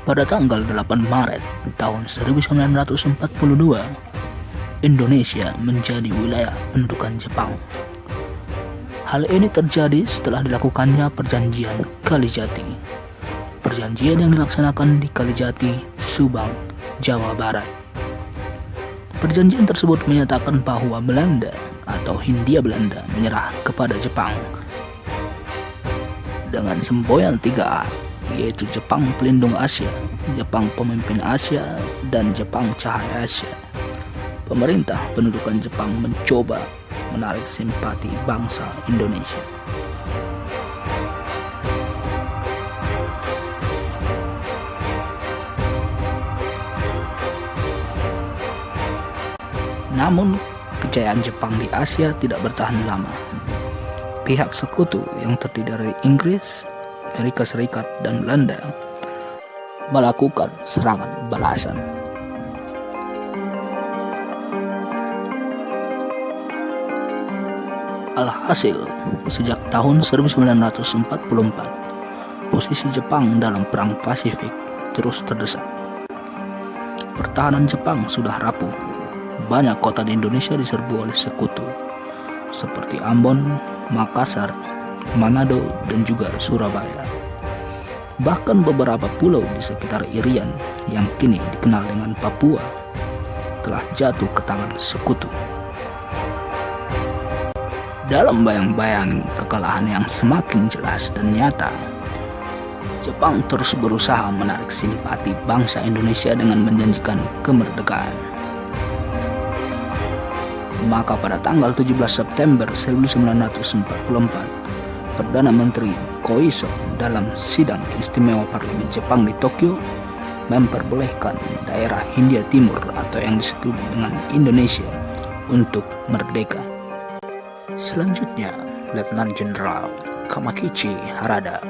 Pada tanggal 8 Maret tahun 1942, Indonesia menjadi wilayah pendudukan Jepang. Hal ini terjadi setelah dilakukannya Perjanjian Kalijati. Perjanjian yang dilaksanakan di Kalijati, Subang, Jawa Barat. Perjanjian tersebut menyatakan bahwa Belanda atau Hindia Belanda menyerah kepada Jepang dengan semboyan 3A, yaitu Jepang Pelindung Asia, Jepang Pemimpin Asia, dan Jepang Cahaya Asia. Pemerintah pendudukan Jepang mencoba menarik simpati bangsa Indonesia. Namun, kejayaan Jepang di Asia tidak bertahan lama. Pihak sekutu yang terdiri dari Inggris, Amerika Serikat, dan Belanda melakukan serangan balasan. Alhasil, sejak tahun 1944, posisi Jepang dalam Perang Pasifik terus terdesak. Pertahanan Jepang sudah rapuh. Banyak kota di Indonesia diserbu oleh sekutu, seperti Ambon, Makassar, Manado, dan juga Surabaya. Bahkan beberapa pulau di sekitar Irian yang kini dikenal dengan Papua telah jatuh ke tangan sekutu. Dalam bayang-bayang kekalahan yang semakin jelas dan nyata, Jepang terus berusaha menarik simpati bangsa Indonesia dengan menjanjikan kemerdekaan. Maka pada tanggal 17 September 1944, Perdana Menteri Koiso dalam sidang istimewa Parlemen Jepang di Tokyo memperbolehkan daerah Hindia Timur atau yang disebut dengan Indonesia untuk merdeka. Selanjutnya, Letnan Jenderal Kamakichi Harada,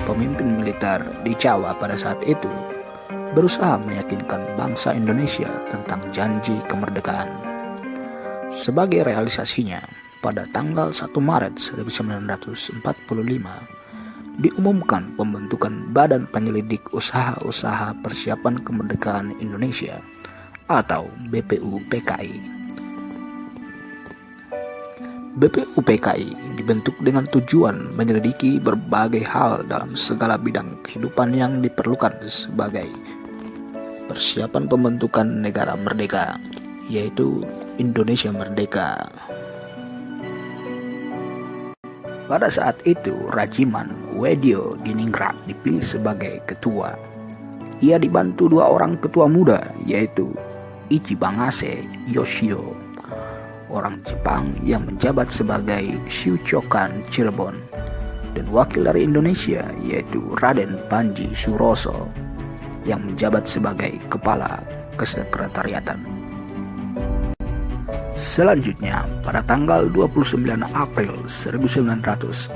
pemimpin militer di Jawa pada saat itu, berusaha meyakinkan bangsa Indonesia tentang janji kemerdekaan. Sebagai realisasinya, pada tanggal 1 Maret 1945 diumumkan pembentukan Badan Penyelidik Usaha-Usaha Persiapan Kemerdekaan Indonesia atau BPUPKI. BPUPKI dibentuk dengan tujuan menyelidiki berbagai hal dalam segala bidang kehidupan yang diperlukan sebagai persiapan pembentukan negara merdeka, yaitu Indonesia Merdeka. Pada saat itu, Rajiman Wedyo Diningrat dipilih sebagai ketua. Ia dibantu dua orang ketua muda, yaitu Ichibangase Yoshio, orang Jepang yang menjabat sebagai Shuchokan Cirebon, dan wakil dari Indonesia, yaitu Raden Panji Suroso, yang menjabat sebagai kepala kesekretariatan. Selanjutnya, pada tanggal 29 April 1945,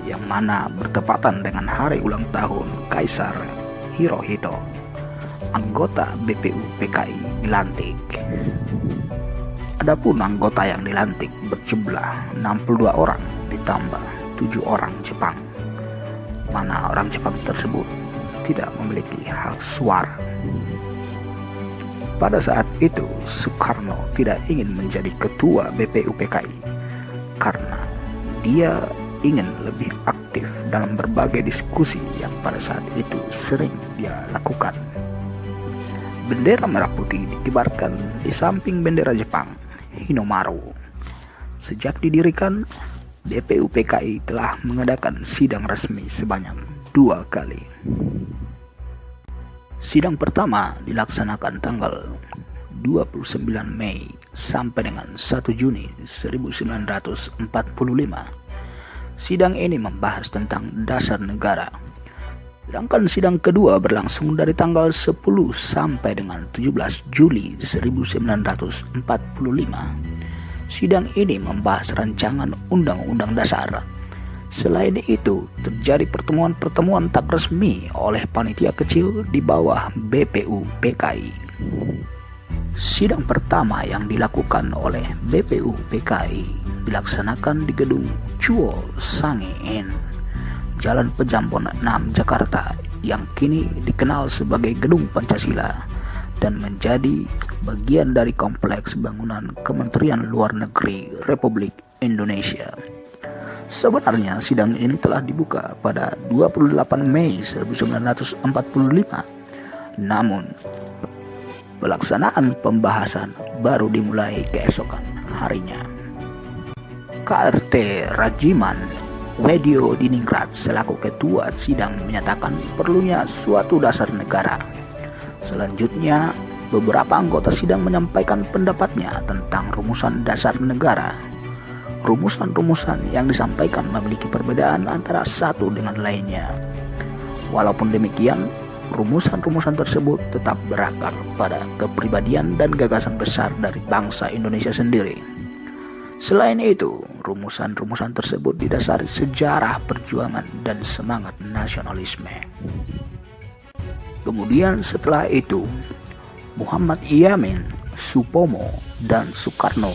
yang mana bertepatan dengan hari ulang tahun Kaisar Hirohito, anggota BPUPKI dilantik. Adapun anggota yang dilantik berjumlah 62 orang ditambah 7 orang Jepang, mana orang Jepang tersebut tidak memiliki hak suara. Pada saat itu, Soekarno tidak ingin menjadi ketua BPUPKI karena dia ingin lebih aktif dalam berbagai diskusi yang pada saat itu sering dia lakukan. Bendera merah putih dikibarkan di samping bendera Jepang, Hinomaru. Sejak didirikan, BPUPKI telah mengadakan sidang resmi sebanyak 2 kali. Sidang pertama dilaksanakan tanggal 29 Mei sampai dengan 1 Juni 1945. Sidang ini membahas tentang dasar negara. Sedangkan sidang kedua berlangsung dari tanggal 10 sampai dengan 17 Juli 1945. Sidang ini membahas rancangan Undang-Undang Dasar. Selain itu, terjadi pertemuan-pertemuan tak resmi oleh panitia kecil di bawah BPUPKI. Sidang pertama yang dilakukan oleh BPUPKI dilaksanakan di gedung Chuo Sangi Inn, Jalan Pejambon 6, Jakarta, yang kini dikenal sebagai Gedung Pancasila dan menjadi bagian dari kompleks bangunan Kementerian Luar Negeri Republik Indonesia. Sebenarnya sidang ini telah dibuka pada 28 Mei 1945, namun pelaksanaan pembahasan baru dimulai keesokan harinya. KRT Rajiman Wedyo Diningrat selaku ketua sidang menyatakan perlunya suatu dasar negara. Selanjutnya, beberapa anggota sidang menyampaikan pendapatnya tentang rumusan dasar negara. Rumusan-rumusan yang disampaikan memiliki perbedaan antara satu dengan lainnya. Walaupun demikian, rumusan-rumusan tersebut tetap berakar pada kepribadian dan gagasan besar dari bangsa Indonesia sendiri. Selain itu, rumusan-rumusan tersebut didasari sejarah perjuangan dan semangat nasionalisme. Kemudian setelah itu, Muhammad Yamin, Supomo, dan Soekarno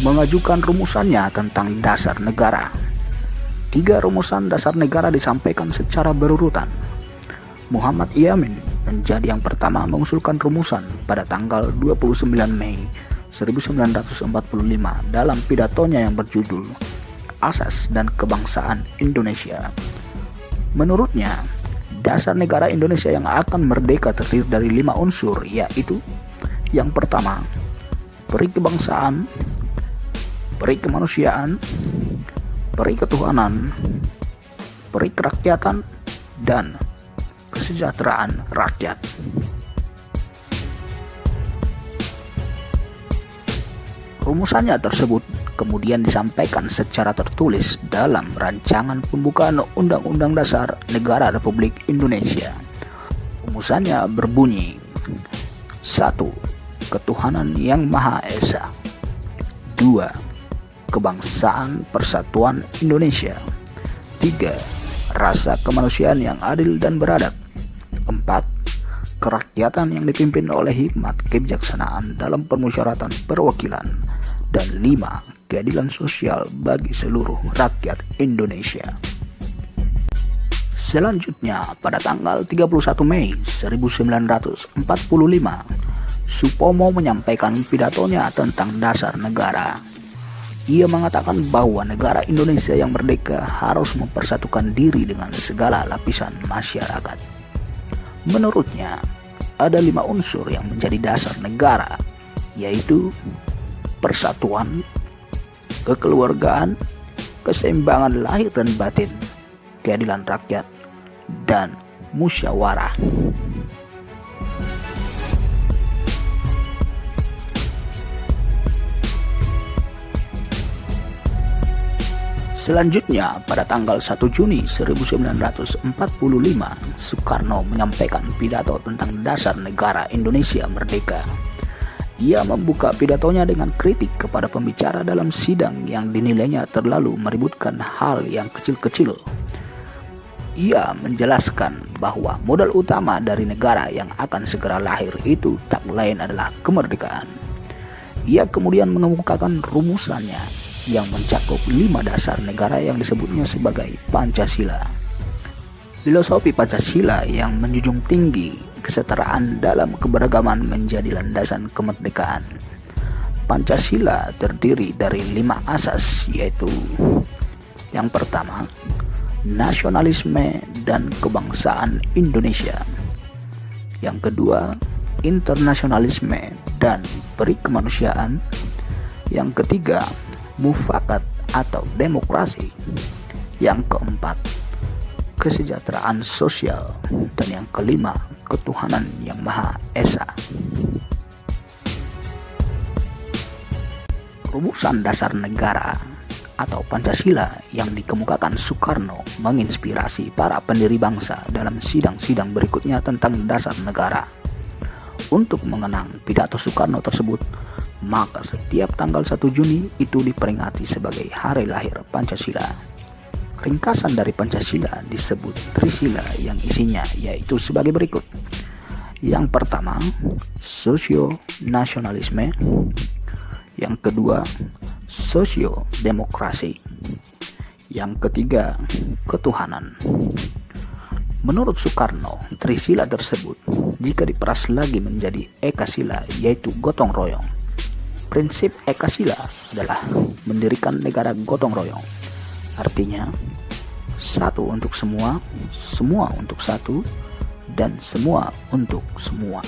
mengajukan rumusannya tentang dasar negara. 3 rumusan dasar negara disampaikan secara berurutan. Muhammad Yamin menjadi yang pertama mengusulkan rumusan pada tanggal 29 Mei 1945 dalam pidatonya yang berjudul Asas dan Kebangsaan Indonesia. Menurutnya, dasar negara Indonesia yang akan merdeka terdiri dari 5 unsur, yaitu yang pertama, peri kebangsaan, peri kemanusiaan, peri ketuhanan, peri kerakyatan, dan kesejahteraan rakyat. Rumusannya tersebut kemudian disampaikan secara tertulis dalam rancangan pembukaan Undang-Undang Dasar Negara Republik Indonesia. Rumusannya berbunyi: 1. Ketuhanan yang Maha Esa. 2. Kebangsaan Persatuan Indonesia. 3. Rasa kemanusiaan yang adil dan beradab. 4. Kerakyatan yang dipimpin oleh hikmat kebijaksanaan dalam permusyawaratan perwakilan. Dan 5. Keadilan sosial bagi seluruh rakyat Indonesia. Selanjutnya, pada tanggal 31 Mei 1945, Supomo menyampaikan pidatonya tentang dasar negara. Ia mengatakan bahwa negara Indonesia yang merdeka harus mempersatukan diri dengan segala lapisan masyarakat. Menurutnya, ada 5 unsur yang menjadi dasar negara, yaitu persatuan, kekeluargaan, keseimbangan lahir dan batin, keadilan rakyat, dan musyawarah. Selanjutnya, pada tanggal 1 Juni 1945, Soekarno menyampaikan pidato tentang dasar negara Indonesia merdeka. Ia membuka pidatonya dengan kritik kepada pembicara dalam sidang yang dinilainya terlalu meributkan hal yang kecil-kecil. Ia menjelaskan bahwa modal utama dari negara yang akan segera lahir itu tak lain adalah kemerdekaan. Ia kemudian mengemukakan rumusannya yang mencakup 5 dasar negara yang disebutnya sebagai Pancasila. Filosofi Pancasila yang menjunjung tinggi kesetaraan dalam keberagaman menjadi landasan kemerdekaan. Pancasila terdiri dari 5 asas, yaitu yang pertama, nasionalisme dan kebangsaan Indonesia. Yang kedua, internasionalisme dan perikemanusiaan. Yang ketiga, mufakat atau demokrasi. Yang keempat, kesejahteraan sosial. Dan yang kelima, ketuhanan yang Maha Esa. Rumusan dasar negara atau Pancasila yang dikemukakan Soekarno menginspirasi para pendiri bangsa dalam sidang-sidang berikutnya tentang dasar negara. Untuk mengenang pidato Soekarno tersebut, maka setiap tanggal 1 Juni itu diperingati sebagai hari lahir Pancasila. Ringkasan dari Pancasila disebut Trisila yang isinya yaitu sebagai berikut. Yang pertama, sosio-nasionalisme. Yang kedua, sosio-demokrasi. Yang ketiga, ketuhanan. Menurut Soekarno, Trisila tersebut jika diperas lagi menjadi Ekasila, yaitu gotong royong. Prinsip Ekasila adalah mendirikan negara gotong royong. Artinya, satu untuk semua, semua untuk satu, dan semua untuk semua.